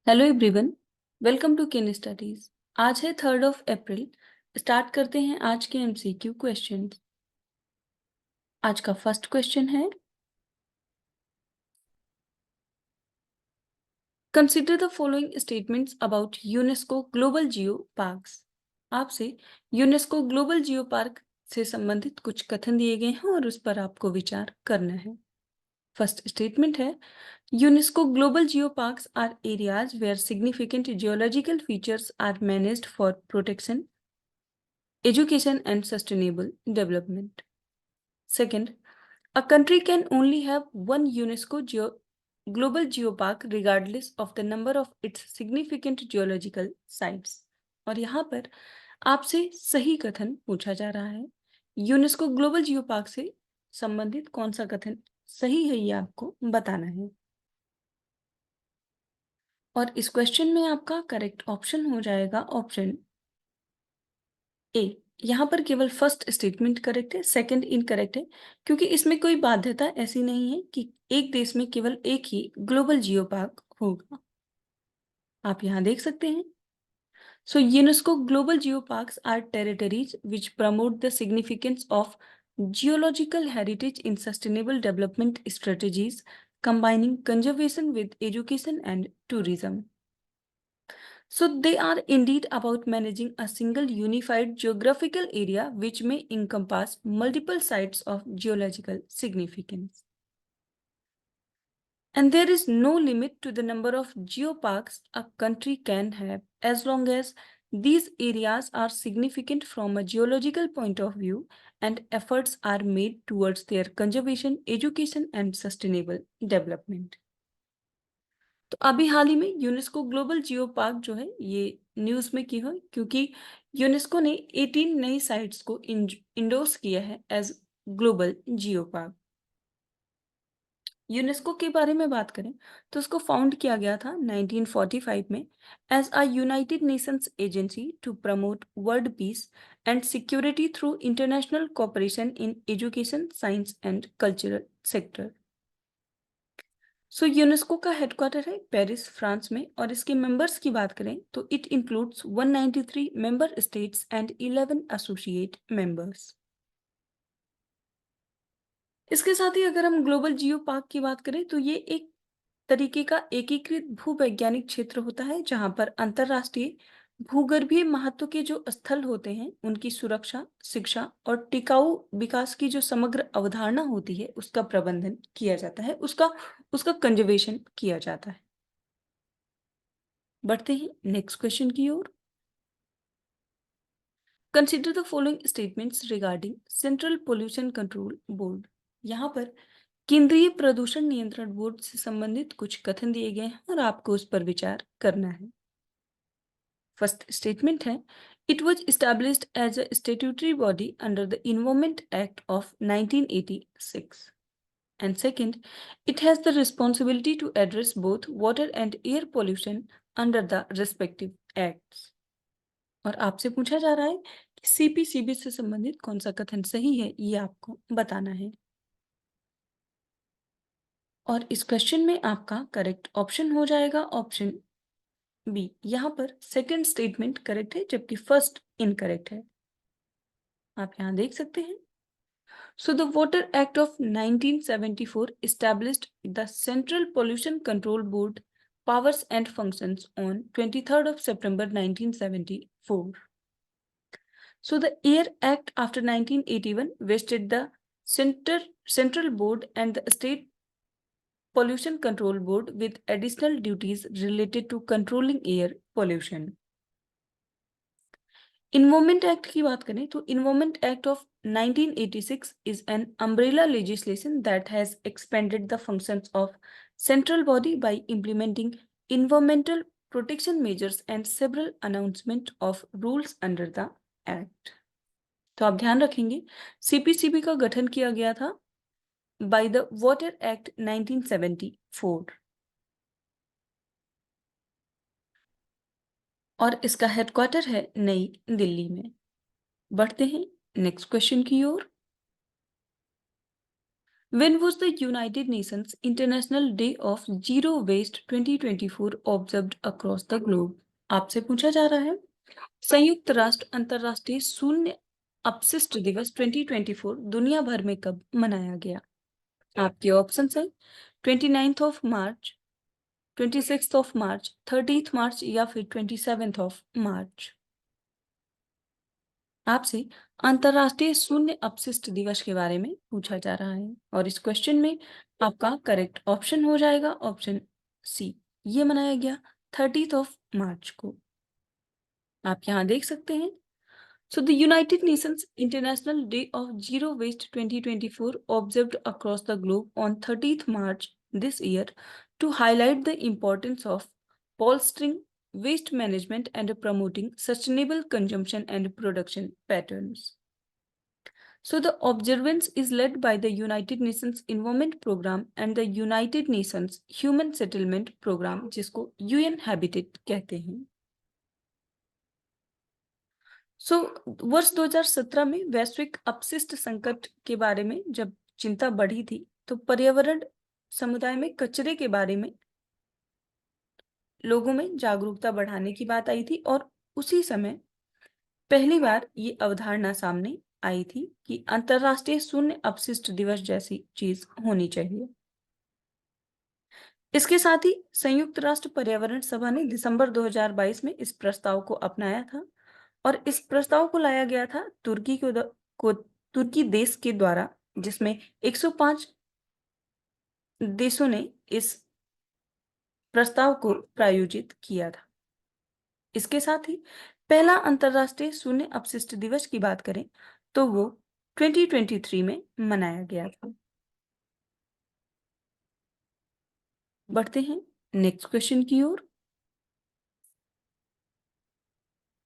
Hello everyone, welcome to Ken Studies. आज है 3 अप्रैल। Start करते हैं आज के एमसीक्यू क्वेश्चन। आज का फर्स्ट क्वेश्चन है, consider the following statements about UNESCO global Jio parks. आपसे यूनेस्को ग्लोबल जियो पार्क से संबंधित कुछ कथन दिए गए हैं और उस पर आपको विचार करना है। फर्स्ट स्टेटमेंट है, UNESCO Global Geoparks are areas where significant geological features are managed for protection, education and sustainable development. Second, a country can only have one UNESCO Global Geopark regardless of the number of its significant geological sites. और यहाँ पर आपसे सही कथन पूछा जा रहा है। यूनेस्को ग्लोबल जियो पार्क से संबंधित कौन सा कथन सही है, ये आपको बताना है। और इस क्वेश्चन में आपका करेक्ट ऑप्शन हो जाएगा ऑप्शन ए। यहाँ पर केवल फर्स्ट स्टेटमेंट करेक्ट है, सेकंड इनकरेक्ट है, क्योंकि इसमें कोई बाध्यता ऐसी नहीं है कि एक देश में केवल एक ही ग्लोबल जियो पार्क होगा। आप यहाँ देख सकते हैं। So UNESCO global geoparks are territories which promote the significance of geological heritage in sustainable development strategies combining conservation with education and tourism. So they are indeed about managing a single unified geographical area which may encompass multiple sites of geological significance. And there is no limit to the number of geoparks a country can have as long as these areas are significant from a geological point of view and efforts are made towards their conservation, education and sustainable development. तो अभी हाल ही में UNESCO global geo park जो है ये news में की है, क्योंकि यूनेस्को ने 18 नई साइट्स को इंडोर्स किया है as global geo park. UNESCO के बारे में बात करें तो उसको फाउंड किया गया था 1945 में as a United Nations agency to promote world peace and security through international cooperation in education, science and cultural sector. So UNESCO का हेडक्वार्टर है पेरिस, फ्रांस में, और इसके मेंबर्स की बात करें तो it includes 193 member states and 11 associate members. इसके साथ ही अगर हम ग्लोबल जियो पार्क की बात करें तो ये एक तरीके का एकीकृत भूवैज्ञानिक क्षेत्र होता है जहां पर अंतरराष्ट्रीय भूगर्भीय महत्व के जो स्थल होते हैं उनकी सुरक्षा, शिक्षा और टिकाऊ विकास की जो समग्र अवधारणा होती है उसका प्रबंधन किया जाता है, उसका उसका कंजर्वेशन किया जाता है। बढ़ते हैं नेक्स्ट क्वेश्चन की ओर। Consider the following statements regarding central pollution control board. यहाँ पर केंद्रीय प्रदूषण नियंत्रण बोर्ड से संबंधित कुछ कथन दिए गए हैं और आपको उस पर विचार करना है। फर्स्ट स्टेटमेंट है, it was established as a statutory body under the environment act of 1986. And second, it has the responsibility to address both water and air pollution under the respective acts. और आपसे पूछा जा रहा है कि CPCB से संबंधित कौन सा कथन सही है, ये आपको बताना है। और इस क्वेश्चन में आपका करेक्ट ऑप्शन हो जाएगा ऑप्शन बी। यहाँ पर सेकंड स्टेटमेंट करेक्ट है जबकि फर्स्ट इनकरेक्ट है। आप यहाँ देख सकते हैं। So the Water Act of 1974 established the Central Pollution Control Board powers and functions on 23rd of September 1974. So the Air Act after 1981 vested the Central Board and the State Pollution Control Board with additional duties related to controlling air pollution. Environment act की बात करें तो environment act of 1986 is an umbrella legislation that has expanded the functions of central body by implementing environmental protection measures and several announcement of rules under the act. तो आप ध्यान रखेंगे CPCB का गठन किया गया था by the Water Act 1974 और इसका हेडक्वार्टर है नई दिल्ली में। बढ़ते हैं नेक्स्ट क्वेश्चन की ओर। When was the United Nations International Day of Zero Waste 2024 observed across the globe? आपसे पूछा जा रहा है संयुक्त राष्ट्र अंतर्राष्ट्रीय शून्य अपशिष्ट दिवस 2024 दुनिया भर में कब मनाया गया? आपके ऑप्शन है 29th of March, 26th of March, 30th मार्च या फिर 27th ऑफ मार्च। आपसे अंतर्राष्ट्रीय शून्य अपशिष्ट दिवस के बारे में पूछा जा रहा है और इस क्वेश्चन में आपका करेक्ट ऑप्शन हो जाएगा ऑप्शन सी। ये मनाया गया 30th ऑफ मार्च को। आप यहाँ देख सकते हैं। So the United Nations International Day of Zero Waste 2024 observed across the globe on 30th March this year to highlight the importance of bolstering waste management and promoting sustainable consumption and production patterns. So the observance is led by the United Nations Environment Program and the United Nations Human Settlement Program, जिसको UN Habitat कहते हैं। वर्ष 2017 में वैश्विक अपशिष्ट संकट के बारे में जब चिंता बढ़ी थी तो पर्यावरण समुदाय में कचरे के बारे में लोगों में जागरूकता बढ़ाने की बात आई थी और उसी समय पहली बार ये अवधारणा सामने आई थी कि अंतर्राष्ट्रीय शून्य अपशिष्ट दिवस जैसी चीज होनी चाहिए। इसके साथ ही संयुक्त राष्ट्र पर्यावरण सभा ने दिसंबर 2022 में इस प्रस्ताव को अपनाया था और इस प्रस्ताव को लाया गया था तुर्की देश के द्वारा, जिसमें 105 देशों ने इस प्रस्ताव को प्रायोजित किया था। इसके साथ ही पहला अंतर्राष्ट्रीय शून्य अपशिष्ट दिवस की बात करें तो वो 2023 में मनाया गया था। बढ़ते हैं नेक्स्ट क्वेश्चन की ओर।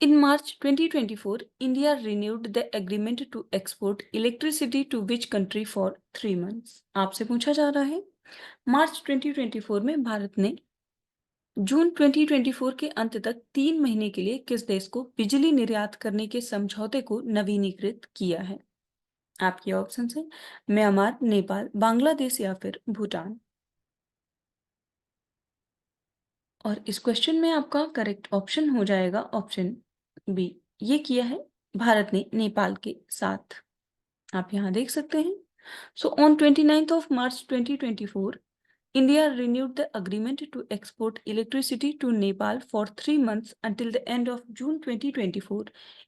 In March 2024, India renewed the agreement to export electricity to which country for 3 months? आपसे पूछा जा रहा है मार्च 2024 में भारत ने जून 2024 के अंत तक 3 महीने के लिए किस देश को बिजली निर्यात करने के समझौते को नवीनीकृत किया है? आपके ऑप्शन है म्यांमार, नेपाल, बांग्लादेश या फिर भूटान। और इस क्वेश्चन में आपका करेक्ट ऑप्शन हो जाएगा ऑप्शन बी। ये किया है भारत ने नेपाल के साथ। आप यहाँ देख सकते हैं। So on 29th of March 2024 India renewed the agreement to export electricity to Nepal for 3 months until the end of June 2024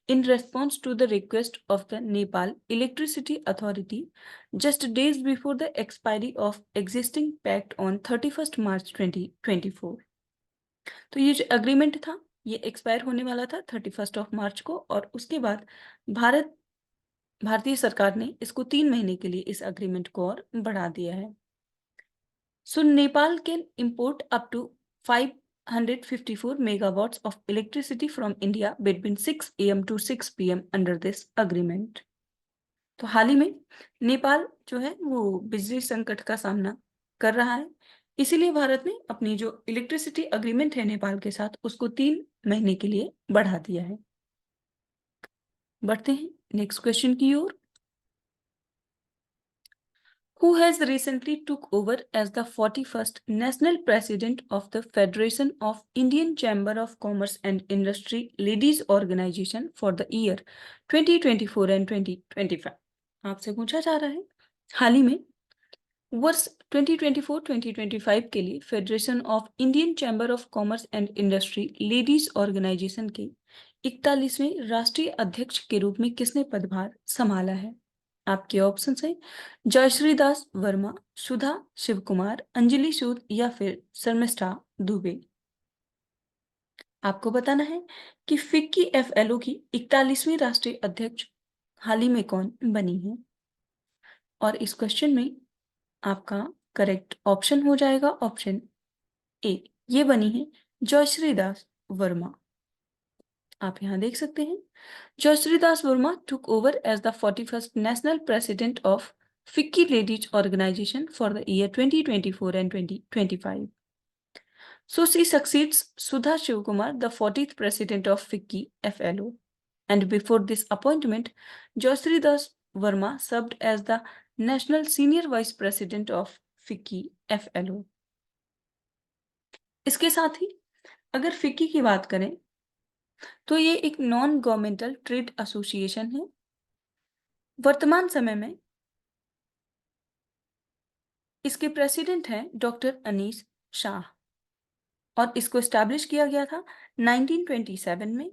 in response to the request of the Nepal Electricity Authority just days before the expiry of existing pact on 31st March 2024। तो ये जो agreement था ये expire होने वाला था 31st of March को और उसके बाद भारतीय सरकार ने इसको 3 महीने के लिए इस एग्रीमेंट को और बढ़ा दिया है। So Nepal can import up to 554 megawatts of electricity from India between 6 AM to 6 PM under this agreement। तो हाल ही में नेपाल जो है वो बिजली संकट का सामना कर रहा है, इसीलिए भारत ने अपनी जो इलेक्ट्रिसिटी अग्रीमेंट है नेपाल के साथ उसको 3 महीने के लिए बढ़ा दिया है। बढ़ते हैं नेक्स्ट क्वेश्चन की ओर। Who has recently took over as the 41st National President of the Federation of Indian Chamber of Commerce and Industry Ladies Organization for the year 2024 and 2025? आपसे पूछा जा रहा है हाल ही में वर्ष 2024-2025 के लिए Federation of Indian chamber of commerce and Industry Ladies Organization के 41वें राष्ट्रीय अध्यक्ष के रूप में किसने पदभार संभाला है? आपके ऑप्शन है जयश्री दास वर्मा, सुधा शिव कुमार, अंजलि सूद या फिर शर्मिष्ठा दुबे। आपको बताना है कि फिक्की एफएलओ की 41वीं राष्ट्रीय अध्यक्ष हाल ही में कौन बनी है और इस क्वेश्चन में आपका करेक्ट ऑप्शन हो जाएगा ऑप्शन ए। ये बनी है जयश्री दास वर्मा। आप यहाँ देख सकते हैं जयश्री दास Verma took over as the 41st national president of FICCI Ladies Organization for the year 2024 and 2025. So she succeeds Sudha Shivkumar, the 40th president of FICCI FLO. And before this appointment, Jayashree Das Verma served as the national senior vice president of FICCI FLO। इसके साथ ही अगर FICCI की बात करें तो ये एक non governmental trade association है। वर्तमान समय में इसके प्रेसिडेंट हैं डॉक्टर अनीस शाह और इसको एस्टैब्लिश किया गया था 1927 में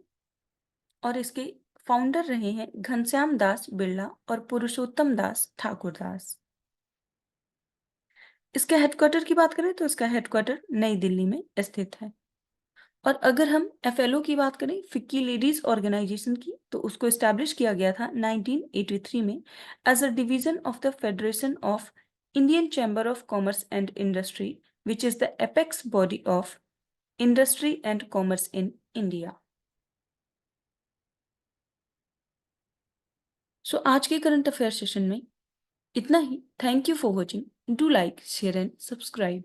और इसके फाउंडर रहे हैं घनश्याम दास बिरला और पुरुषोत्तम दास ठाकुर दास। इसके हेडक्वार्टर की बात करें तो इसका हेडक्वार्टर नई दिल्ली में स्थित है। और अगर हम FLO की बात करें, फिक्की लेडीज ऑर्गेनाइजेशन की, तो उसको एस्टैब्लिश किया गया था 1983 में as a division of the federation of Indian chamber of commerce and industry, which is the apex body of industry and commerce in India. So आज के करंट अफेयर सेशन में इतना ही। Thank you for watching. Do like, share and subscribe.